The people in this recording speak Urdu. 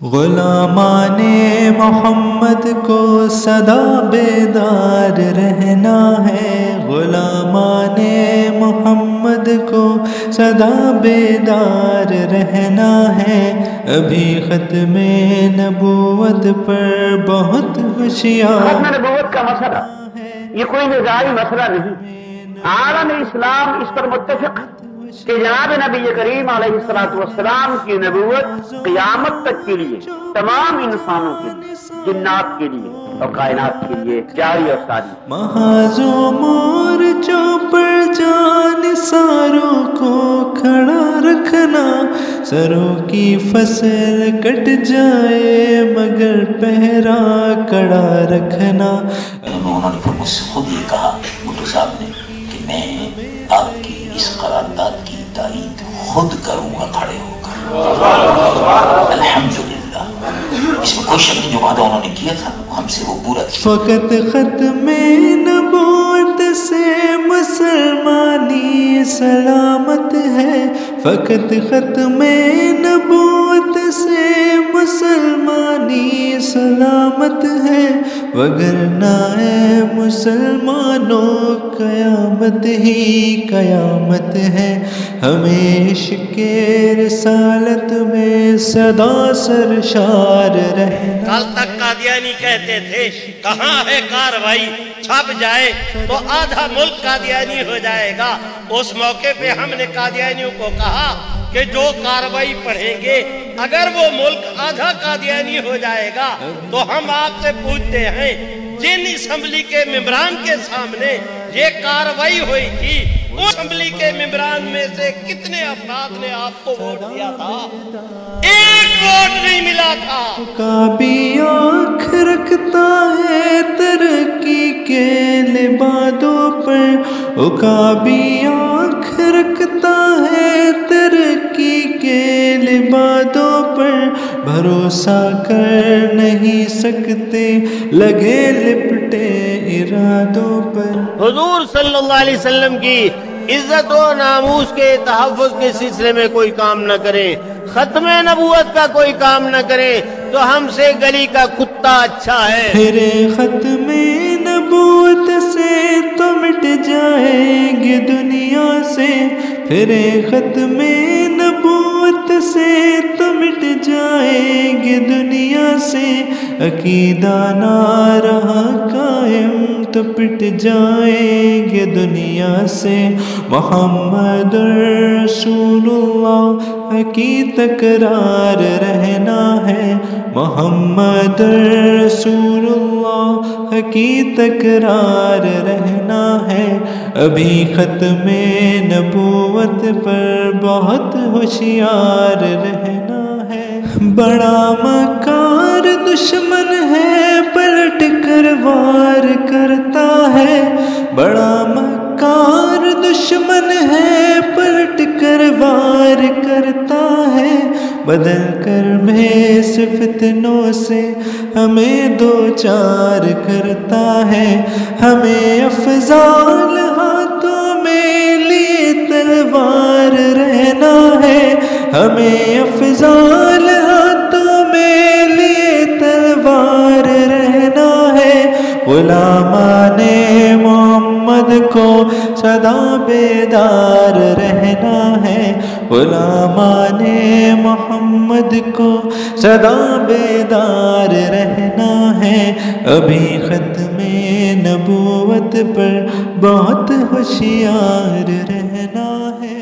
غلامان محمد کو سدا بیدار رہنا ہے، غلامان محمد کو سدا بیدار رہنا ہے۔ ابھی ختم نبوت پر بہت ہوشیار۔ ختم نبوت کا مسئلہ یہ کوئی نزاعی مسئلہ نہیں، عالم اسلام اس پر متفق کہ جناب نبی کریم علیہ السلام کی نبوت قیامت تک کے لیے، تمام انسانوں کے لیے، جنات کے لیے اور کائنات کے لیے جاری اور ساری۔ محاذ و مورچوں پر جان ساروں کو کھڑا رکھنا، سروں کی فصل کٹ جائے مگر پہرا کڑا رکھنا۔ انہوں نے پھر مجھ سے خود یہ کہا بھٹو صاحب نے کہ میں آپ کی اس قرارداد کی تائید خود کروں گا کھڑے ہو کر۔ الحمدللہ، اس میں کوئی شک نہیں، جو وعدہ انہوں نے کیا تھا ہم سے وہ پورا کیا۔ فقط ختم نبوت سے مسلمانی سلامت ہے، فقط ختم نبوت سے مسلمانی سلامت ہے، وگرنہ اے مسلمانوں قیامت ہی قیامت ہے۔ ہمیں عشق رسالت میں سدا سرشار رہنا۔ کل تک قادیانی کہتے تھے کہاں ہے کاروائی، چھپ جائے تو آدھا ملک قادیانی ہو جائے گا۔ اس موقع پہ ہم نے قادیانیوں کو کہا کہ جو کاروائی پڑھیں گے اگر وہ ملک آدھا قادیانی ہو جائے گا تو ہم آپ سے پوچھتے ہیں جن اسمبلی کے ممبران کے سامنے یہ کاروائی ہوئی تھی، اس اسمبلی کے ممبران میں سے کتنے افراد نے آپ کو ووٹ دیا تھا؟ ایک ووٹ نہیں ملا تھا۔ کا بھی آنکھ رکھتا ہے ترقی کے لبادوں پر، کا بھی آنکھ رکھتا ہے ترقی کے لبادوں پر، بھروسہ کر نہیں سکتے لگے لپٹے ارادوں پر۔ حضور صلی اللہ علیہ وسلم کی عزت و ناموس کے تحفظ کے سلسلے میں کوئی کام نہ کریں، ختم نبوت کا کوئی کام نہ کریں تو ہم سے گلی کا کتا اچھا ہے۔ پھر ختم نبوت سے تو مٹ جائیں گے دنیا سے، پھر ختم نبوت سے تو مٹ جائیں گے دنیا سے، عقیدہ نہ رہا قائم تو پٹ جائیں گے دنیا سے۔ محمد رسول اللہ کی تکرار رہنا ہے، محمد رسول اللہ کی تکرار رہنا ہے۔ ابھی ختم نبوت پر بہت ہوشیار رہنا ہے۔ بڑا مکار دشمن ہے پلٹ کر وار کرتا ہے، بڑا مکار دشمن ہے پلٹ کر وار کرتا ہے، بدل کر بھیس فتنوں سے ہمیں دو چار کرتا ہے۔ ہمیں افضال ہاتھوں میں لیے تلوار رہنا ہے، ہمیں افضال ہاتھوں میں لیے تلوار رہنا ہے۔ غلامان محمد کو سدا بیدار رہنا ہے، غلامان محمد کو سدا بیدار رہنا ہے۔ ابھی ختم نبوت پر بہت ہوشیار رہنا ہے۔